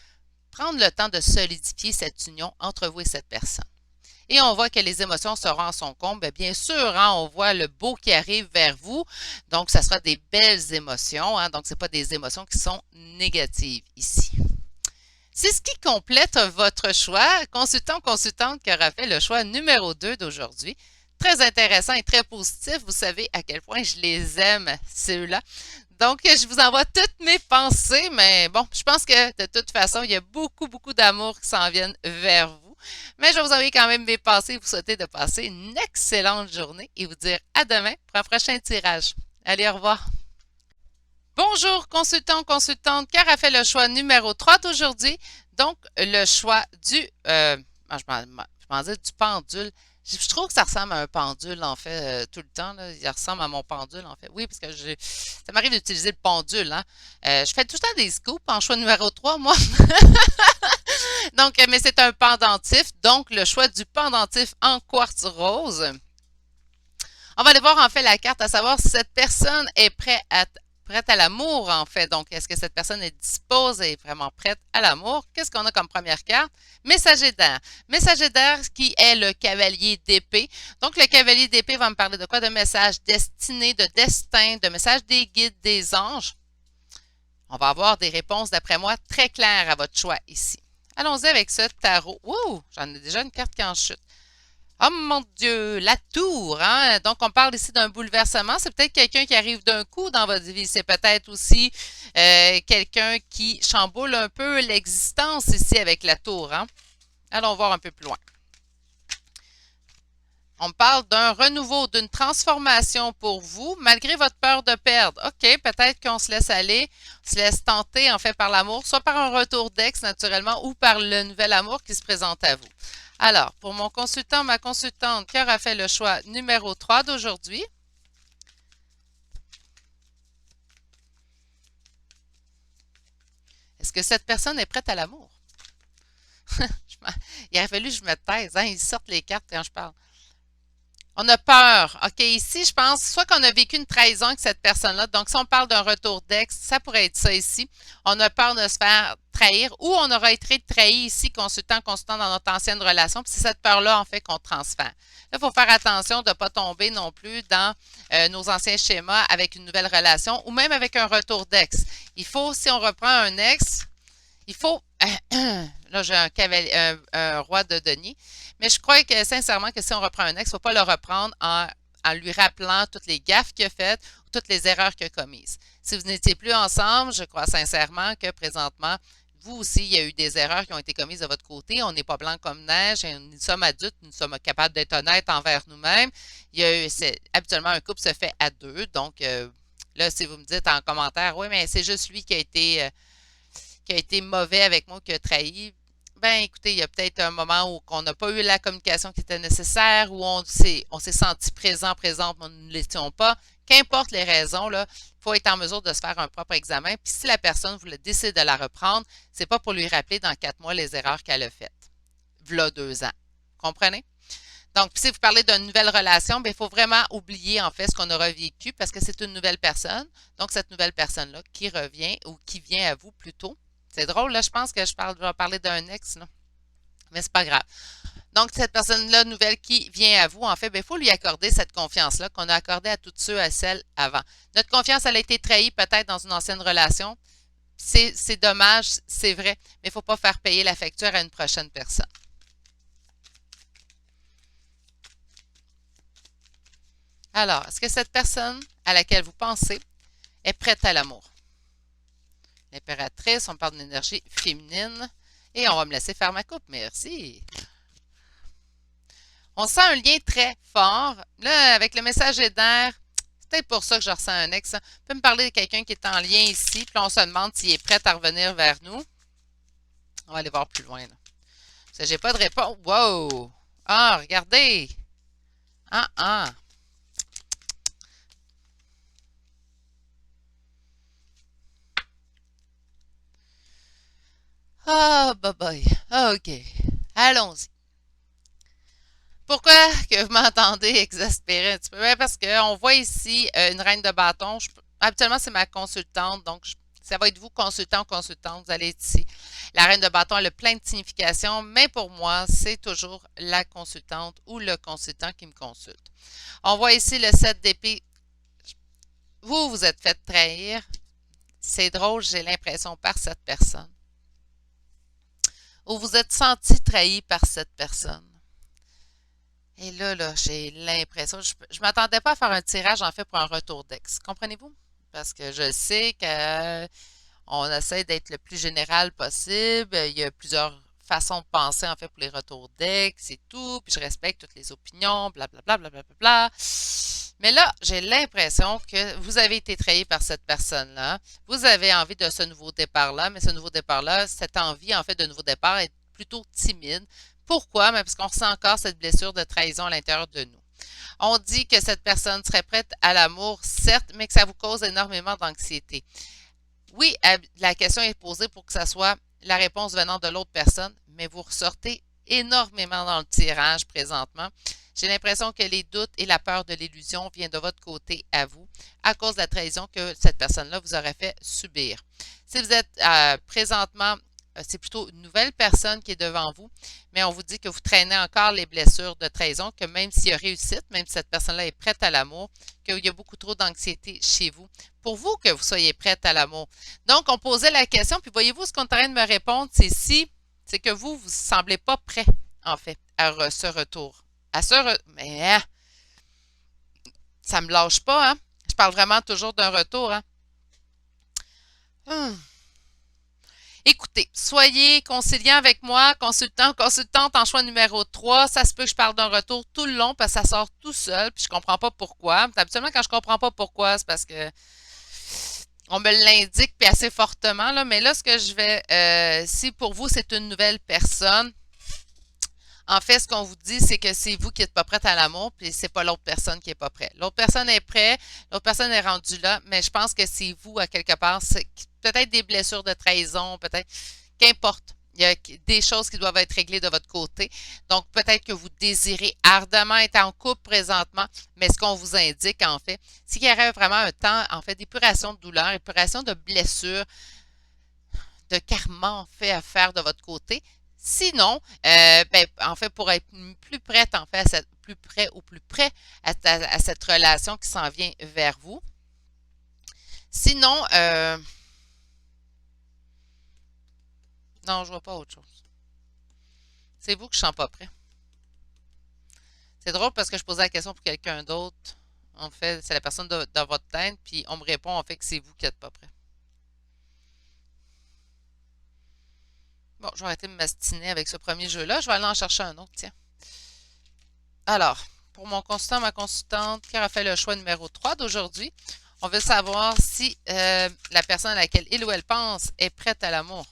prendre le temps de solidifier cette union entre vous et cette personne. Et on voit que les émotions seront en son comble. Bien sûr, hein, on voit le beau qui arrive vers vous. Donc, ça sera des belles émotions. Hein, donc, ce n'est pas des émotions qui sont négatives ici. C'est ce qui complète votre choix. Consultant, consultante qui aura fait le choix numéro 2 d'aujourd'hui. Très intéressant et très positif. Vous savez à quel point je les aime, ceux-là. Donc, je vous envoie toutes mes pensées, mais bon, je pense que de toute façon, il y a beaucoup, beaucoup d'amour qui s'en viennent vers vous. Mais je vais vous envoyer quand même mes pensées et vous souhaiter de passer une excellente journée et vous dire à demain pour un prochain tirage. Allez, au revoir. Bonjour, consultant, consultante, car a fait le choix numéro 3 d'aujourd'hui. Donc, le choix je m'en dis du pendule. Je trouve que ça ressemble à un pendule, en fait, tout le temps. Là. Il ressemble à mon pendule, en fait. Oui, parce que ça m'arrive d'utiliser le pendule. Hein. Je fais tout le temps des scoops en choix numéro 3, moi. Donc, mais c'est un pendentif. Donc, le choix du pendentif en quartz rose. On va aller voir, en fait, la carte, à savoir si cette personne est prête à l'amour, en fait. Donc, est-ce que cette personne est disposée, vraiment prête à l'amour? Qu'est-ce qu'on a comme première carte? Messager d'air. Messager d'air qui est le cavalier d'épée. Donc, le cavalier d'épée va me parler de quoi? De messages destinés, de destin, de messages des guides, des anges. On va avoir des réponses, d'après moi, très claires à votre choix ici. Allons-y avec ce tarot. Wouh! J'en ai déjà une carte qui en chute. Oh mon Dieu, la tour, hein? Donc, on parle ici d'un bouleversement. C'est peut-être quelqu'un qui arrive d'un coup dans votre vie. C'est peut-être aussi quelqu'un qui chamboule un peu l'existence ici avec la tour, hein? Allons voir un peu plus loin. On parle d'un renouveau, d'une transformation pour vous, malgré votre peur de perdre. OK, peut-être qu'on se laisse aller, on se laisse tenter en fait par l'amour, soit par un retour d'ex naturellement ou par le nouvel amour qui se présente à vous. Alors, pour mon consultant, ma consultante qui aura fait le choix numéro 3 d'aujourd'hui, est-ce que cette personne est prête à l'amour? Il aurait fallu que je me taise, hein? Ils sortent les cartes quand je parle. On a peur. OK, ici, je pense, soit qu'on a vécu une trahison avec cette personne-là. Donc, si on parle d'un retour d'ex, ça pourrait être ça ici. On a peur de se faire trahir ou on aura été trahi ici, consultant dans notre ancienne relation. Puis c'est cette peur-là, en fait, qu'on transfère. Là, il faut faire attention de ne pas tomber non plus dans nos anciens schémas avec une nouvelle relation ou même avec un retour d'ex. Il faut, si on reprend un ex, il faut, là j'ai un roi de denier, mais je crois que sincèrement que si on reprend un ex, il ne faut pas le reprendre en lui rappelant toutes les gaffes qu'il a faites ou toutes les erreurs qu'il a commises. Si vous n'étiez plus ensemble, je crois sincèrement que présentement, vous aussi, il y a eu des erreurs qui ont été commises de votre côté. On n'est pas blanc comme neige, et nous sommes adultes, nous sommes capables d'être honnêtes envers nous-mêmes. Habituellement, un couple se fait à deux. Donc, là, si vous me dites en commentaire, oui, mais c'est juste lui qui a été mauvais avec moi, qui a trahi, ben écoutez, il y a peut-être un moment où on n'a pas eu la communication qui était nécessaire, où on s'est senti présente, mais nous ne l'étions pas. Qu'importe les raisons, là, il faut être en mesure de se faire un propre examen. Puis si la personne voulait décider de la reprendre, c'est pas pour lui rappeler dans 4 mois les erreurs qu'elle a faites. V'là 2 ans. Comprenez? Donc, si vous parlez d'une nouvelle relation, ben, il faut vraiment oublier en fait ce qu'on aura vécu parce que c'est une nouvelle personne. Donc, cette nouvelle personne-là qui revient ou qui vient à vous plutôt. C'est drôle, là, je pense que je vais parler d'un ex, là. Mais c'est pas grave. Donc, cette personne-là nouvelle qui vient à vous, en fait, ben, il faut lui accorder cette confiance-là qu'on a accordée à toutes ceux à celles avant. Notre confiance, elle a été trahie peut-être dans une ancienne relation. C'est dommage, c'est vrai, mais il ne faut pas faire payer la facture à une prochaine personne. Alors, est-ce que cette personne à laquelle vous pensez est prête à l'amour? L'impératrice, on parle d'une énergie féminine. Et on va me laisser faire ma coupe. Merci. On sent un lien très fort. Là, avec le message d'air, c'est peut-être pour ça que je ressens un ex. On peut me parler de quelqu'un qui est en lien ici, puis on se demande s'il est prêt à revenir vers nous. On va aller voir plus loin, là. Parce que j'ai pas de réponse. Wow! Ah, regardez! Ah, ah! Ah, bye bye. OK. Allons-y. Pourquoi que vous m'entendez exaspéré un petit peu? Ben, parce qu'on voit ici une reine de bâton. Habituellement, c'est ma consultante, donc ça va être vous, consultant ou consultante, vous allez être ici. La reine de bâton, elle a plein de significations, mais pour moi, c'est toujours la consultante ou le consultant qui me consulte. On voit ici le 7 d'épée. Vous, vous êtes fait trahir. C'est drôle, j'ai l'impression, par cette personne. Ou vous êtes senti trahi par cette personne. Et là, j'ai l'impression, je ne m'attendais pas à faire un tirage en fait pour un retour d'ex. Comprenez-vous? Parce que je sais qu'on essaie d'être le plus général possible. Il y a plusieurs façons de penser en fait pour les retours d'ex et tout. Puis je respecte toutes les opinions, blablabla, blablabla. Bla. Mais là, j'ai l'impression que vous avez été trahi par cette personne-là. Vous avez envie de ce nouveau départ-là, mais ce nouveau départ-là, cette envie en fait de nouveau départ est plutôt timide. Pourquoi? Mais parce qu'on ressent encore cette blessure de trahison à l'intérieur de nous. On dit que cette personne serait prête à l'amour, certes, mais que ça vous cause énormément d'anxiété. Oui, la question est posée pour que ça soit la réponse venant de l'autre personne, mais vous ressortez énormément dans le tirage présentement. J'ai l'impression que les doutes et la peur de l'illusion viennent de votre côté à vous à cause de la trahison que cette personne-là vous aurait fait subir. Si vous êtes présentement c'est plutôt une nouvelle personne qui est devant vous, mais on vous dit que vous traînez encore les blessures de trahison, que même s'il y a réussite, même si cette personne-là est prête à l'amour, qu'il y a beaucoup trop d'anxiété chez vous, pour vous que vous soyez prête à l'amour. Donc, on posait la question, puis voyez-vous, ce qu'on est en train de me répondre, c'est que vous ne semblez pas prêt, en fait, à ce retour. Mais hein, ça me lâche pas, hein? Je parle vraiment toujours d'un retour, hein? Hum. Écoutez, soyez conciliant avec moi, consultant, consultante en choix numéro 3. Ça se peut que je parle d'un retour tout le long parce que ça sort tout seul, puis je comprends pas pourquoi. Habituellement, quand je comprends pas pourquoi, c'est parce que on me l'indique puis assez fortement, là. Mais là, ce que je vais, si pour vous c'est une nouvelle personne, en fait, ce qu'on vous dit, c'est que c'est vous qui n'êtes pas prête à l'amour, puis c'est pas l'autre personne qui est pas prête. L'autre personne est prête, l'autre personne est rendue là, mais je pense que c'est vous, à quelque part, c'est peut-être des blessures de trahison, peut-être, qu'importe. Il y a des choses qui doivent être réglées de votre côté. Donc, peut-être que vous désirez ardemment être en couple présentement, mais ce qu'on vous indique, en fait, c'est qu'il y aurait vraiment un temps, en fait, d'épuration de douleur, épuration de blessures, de karma en fait à faire de votre côté. Sinon, ben, en fait, pour être plus prête, en fait, plus près ou plus près à cette relation qui s'en vient vers vous. Sinon, non, je vois pas autre chose. C'est vous que je sens pas prêt. C'est drôle parce que je posais la question pour quelqu'un d'autre. En fait, c'est la personne dans votre tête, puis on me répond en fait que c'est vous qui n'êtes pas prêt. Bon, je vais arrêter de m'astiner avec ce premier jeu-là. Je vais aller en chercher un autre, tiens. Alors, pour mon consultant, ma consultante qui aura fait le choix numéro 3 d'aujourd'hui, on veut savoir si la personne à laquelle il ou elle pense est prête à l'amour.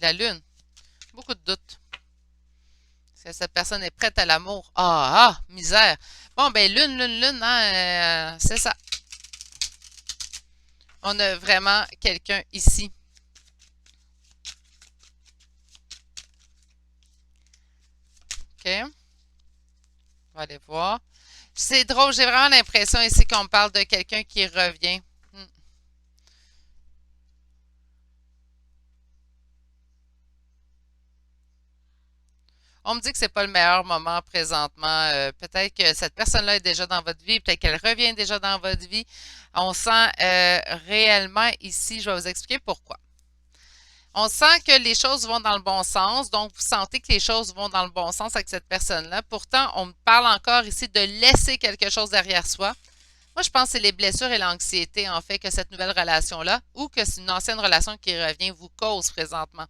La lune. Beaucoup de doutes. Est-ce que cette personne est prête à l'amour? Misère. Bon, ben lune, hein, c'est ça. On a vraiment quelqu'un ici. OK. On va aller voir. C'est drôle, j'ai vraiment l'impression ici qu'on parle de quelqu'un qui revient. On me dit que c'est pas le meilleur moment présentement. Peut-être que cette personne-là est déjà dans votre vie, peut-être qu'elle revient déjà dans votre vie. On sent réellement ici, je vais vous expliquer pourquoi. On sent que les choses vont dans le bon sens, donc vous sentez que les choses vont dans le bon sens avec cette personne-là. Pourtant, on me parle encore ici de laisser quelque chose derrière soi. Moi, je pense que c'est les blessures et l'anxiété, en fait, que cette nouvelle relation-là, ou que c'est une ancienne relation qui revient, vous cause présentement.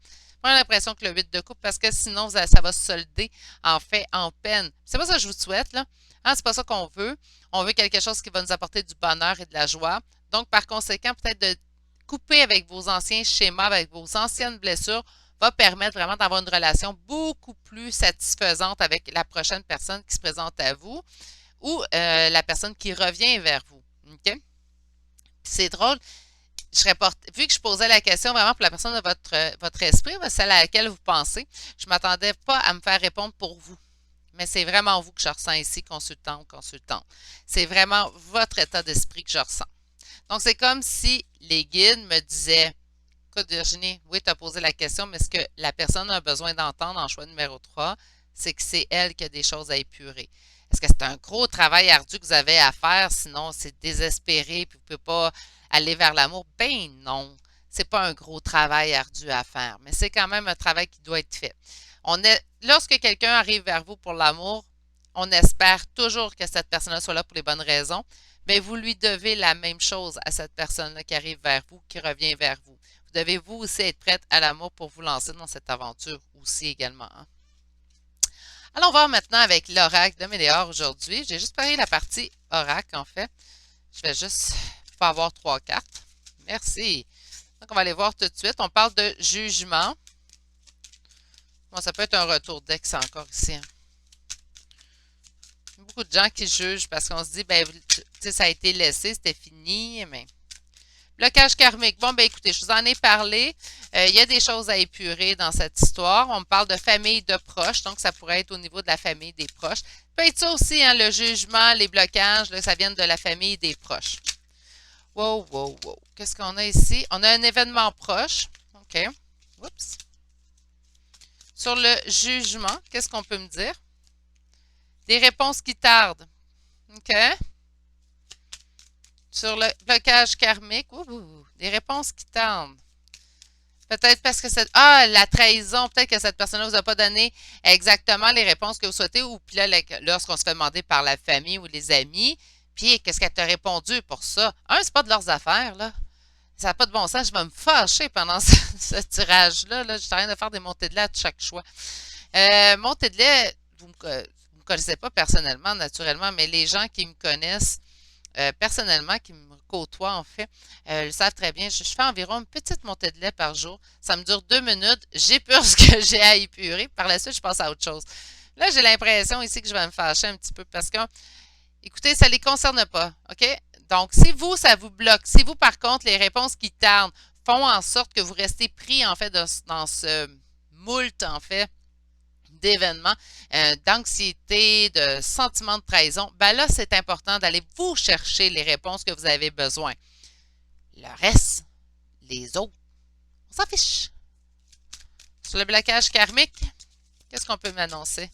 J'ai l'impression que le 8 de coupe, parce que sinon, ça va se solder, en fait, en peine. C'est pas ça que je vous souhaite, là. Hein, c'est pas ça qu'on veut. On veut quelque chose qui va nous apporter du bonheur et de la joie. Donc, par conséquent, peut-être de couper avec vos anciens schémas, avec vos anciennes blessures, va permettre vraiment d'avoir une relation beaucoup plus satisfaisante avec la prochaine personne qui se présente à vous ou la personne qui revient vers vous. OK? C'est drôle. Vu que je posais la question vraiment pour la personne de votre esprit, celle à laquelle vous pensez, je ne m'attendais pas à me faire répondre pour vous. Mais c'est vraiment vous que je ressens ici, consultant ou consultante. C'est vraiment votre état d'esprit que je ressens. Donc, c'est comme si les guides me disaient, écoute Virginie, oui, tu as posé la question, mais ce que la personne a besoin d'entendre en choix numéro 3, c'est que c'est elle qui a des choses à épurer. Est-ce que c'est un gros travail ardu que vous avez à faire, sinon c'est désespéré, puis vous ne pouvez pas aller vers l'amour? Ben non, c'est pas un gros travail ardu à faire, mais c'est quand même un travail qui doit être fait. Lorsque quelqu'un arrive vers vous pour l'amour, on espère toujours que cette personne-là soit là pour les bonnes raisons, mais vous lui devez la même chose à cette personne-là qui arrive vers vous, qui revient vers vous. Vous devez vous aussi être prête à l'amour pour vous lancer dans cette aventure aussi également. Hein. Allons voir maintenant avec l'oracle de Méléor aujourd'hui. J'ai juste parlé la partie oracle en fait. Je vais juste pas avoir trois cartes. Merci. Donc on va aller voir tout de suite. On parle de jugement. Bon, ça peut être un retour d'ex encore ici. Hein. Beaucoup de gens qui jugent parce qu'on se dit, ben, ça a été laissé, c'était fini, mais blocage karmique. Bon, ben écoutez, je vous en ai parlé. Il y a des choses à épurer dans cette histoire. On me parle de famille, de proches, donc ça pourrait être au niveau de la famille, des proches. Ça peut être ça aussi, hein, le jugement, les blocages, là, ça vient de la famille, des proches. Wow, wow, wow. Qu'est-ce qu'on a ici? On a un événement proche. OK. Oups. Sur le jugement, qu'est-ce qu'on peut me dire? Des réponses qui tardent. OK. Sur le blocage karmique, des réponses qui tardent. Peut-être parce que cette... Ah, la trahison, peut-être que cette personne-là vous a pas donné exactement les réponses que vous souhaitez, ou puis là, lorsqu'on se fait demander par la famille ou les amis, puis qu'est-ce qu'elle t'a répondu pour ça? C'est pas de leurs affaires, là. Ça n'a pas de bon sens. Je vais me fâcher pendant ce tirage-là. Là. Je suis en train de faire des montées de lait à chaque choix. Montée de lait, vous me connaissez pas personnellement, naturellement, mais les gens qui me connaissent personnellement, qui me côtoient en fait, le savent très bien. Je fais environ une petite montée de lait par jour. Ça me dure 2 minutes. J'épure ce que j'ai à épurer. Par la suite, je passe à autre chose. Là, j'ai l'impression ici que je vais me fâcher un petit peu parce que, écoutez, ça ne les concerne pas. OK? Donc, si vous, ça vous bloque, si vous, par contre, les réponses qui tardent font en sorte que vous restez pris, en fait, dans ce moult, en fait, d'événements, d'anxiété, de sentiments de trahison, ben là, c'est important d'aller vous chercher les réponses que vous avez besoin. Le reste, les autres, on s'en fiche. Sur le blocage karmique, qu'est-ce qu'on peut m'annoncer?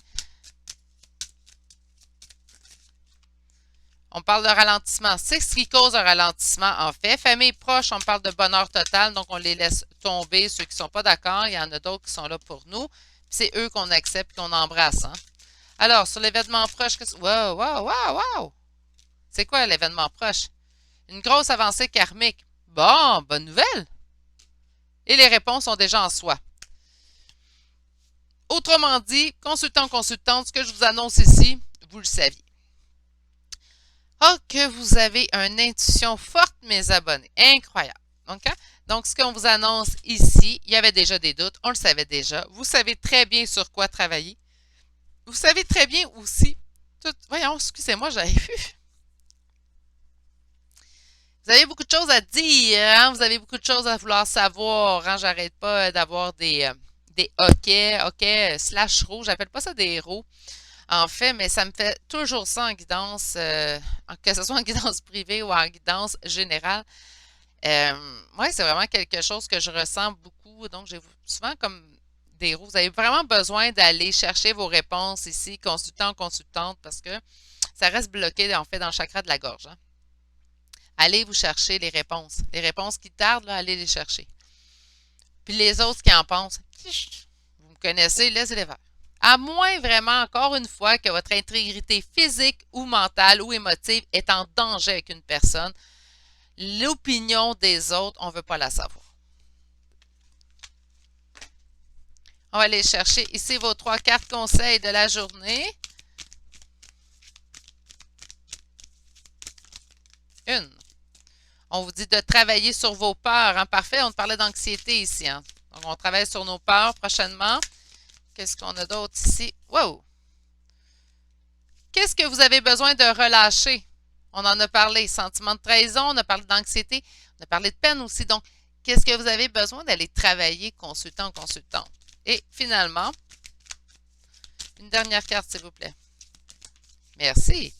On parle de ralentissement. C'est ce qui cause un ralentissement, en fait. Famille proche, on parle de bonheur total, donc on les laisse tomber. Ceux qui ne sont pas d'accord, il y en a d'autres qui sont là pour nous. C'est eux qu'on accepte, qu'on embrasse. Hein? Alors, sur l'événement proche, wow, wow, wow, wow! C'est quoi l'événement proche? Une grosse avancée karmique. Bon, bonne nouvelle! Et les réponses sont déjà en soi. Autrement dit, consultant, consultante, ce que je vous annonce ici, vous le saviez. Ah, que vous avez une intuition forte, mes abonnés. Incroyable. Okay? Donc, ce qu'on vous annonce ici, il y avait déjà des doutes, on le savait déjà. Vous savez très bien sur quoi travailler. Vous savez très bien aussi. Voyons, excusez-moi, j'avais vu. Vous avez beaucoup de choses à dire, hein? Vous avez beaucoup de choses à vouloir savoir. Hein? J'arrête pas d'avoir des hockey slash rouge. J'appelle pas ça des héros. En fait, mais ça me fait toujours ça en guidance, que ce soit en guidance privée ou en guidance générale. Ouais, c'est vraiment quelque chose que je ressens beaucoup. Donc, j'ai souvent comme des roues. Vous avez vraiment besoin d'aller chercher vos réponses ici, consultant, consultante, parce que ça reste bloqué, en fait, dans le chakra de la gorge. Hein. Allez vous chercher les réponses. Les réponses qui tardent, là, allez les chercher. Puis les autres qui en pensent, vous me connaissez, laissez-les faire. À moins vraiment, encore une fois, que votre intégrité physique ou mentale ou émotive est en danger avec une personne, l'opinion des autres, on ne veut pas la savoir. On va aller chercher ici vos 3 cartes conseils de la journée. Une. On vous dit de travailler sur vos peurs. Hein? Parfait, on parlait d'anxiété ici. Hein? Donc, on travaille sur nos peurs prochainement. Qu'est-ce qu'on a d'autre ici? Wow! Qu'est-ce que vous avez besoin de relâcher? On en a parlé. Sentiment de trahison, on a parlé d'anxiété, on a parlé de peine aussi. Donc, qu'est-ce que vous avez besoin d'aller travailler, consultant, consultante? Et finalement, une dernière carte, s'il vous plaît. Merci.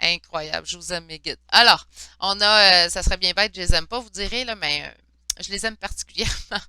Incroyable, je vous aime mes guides. Alors, on a, ça serait bien bête, je les aime pas, vous direz, là, mais je les aime particulièrement.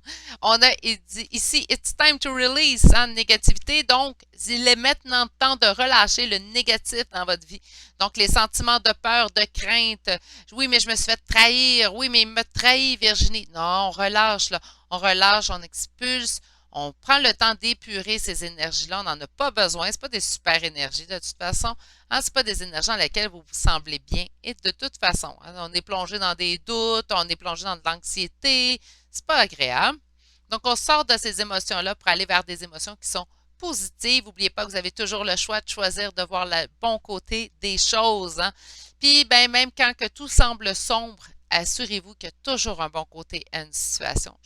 On a dit ici, it's time to release, hein, négativité. Donc, il est maintenant temps de relâcher le négatif dans votre vie. Donc, les sentiments de peur, de crainte. Oui, mais je me suis fait trahir. Oui, mais il me trahit, Virginie. Non, on relâche, là. On relâche, on expulse. On prend le temps d'épurer ces énergies-là. On n'en a pas besoin. Ce pas des super énergies, de toute façon. Hein, ce pas des énergies dans lesquelles vous vous semblez bien. Et de toute façon, hein, on est plongé dans des doutes, on est plongé dans de l'anxiété. C'est pas agréable. Donc, on sort de ces émotions-là pour aller vers des émotions qui sont positives. N'oubliez pas que vous avez toujours le choix de choisir de voir le bon côté des choses. Hein. Puis, ben, même quand que tout semble sombre, assurez-vous qu'il y a toujours un bon côté à une situation.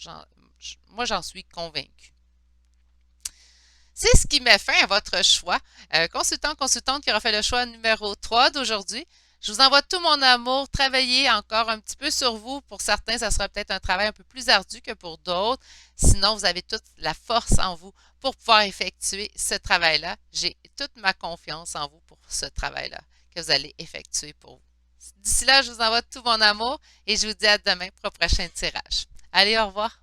Moi, j'en suis convaincue. C'est ce qui met fin à votre choix. Consultant, consultante qui aura fait le choix numéro 3 d'aujourd'hui. Je vous envoie tout mon amour. Travaillez encore un petit peu sur vous. Pour certains, ça sera peut-être un travail un peu plus ardu que pour d'autres. Sinon, vous avez toute la force en vous pour pouvoir effectuer ce travail-là. J'ai toute ma confiance en vous pour ce travail-là que vous allez effectuer pour vous. D'ici là, je vous envoie tout mon amour et je vous dis à demain pour le prochain tirage. Allez, au revoir.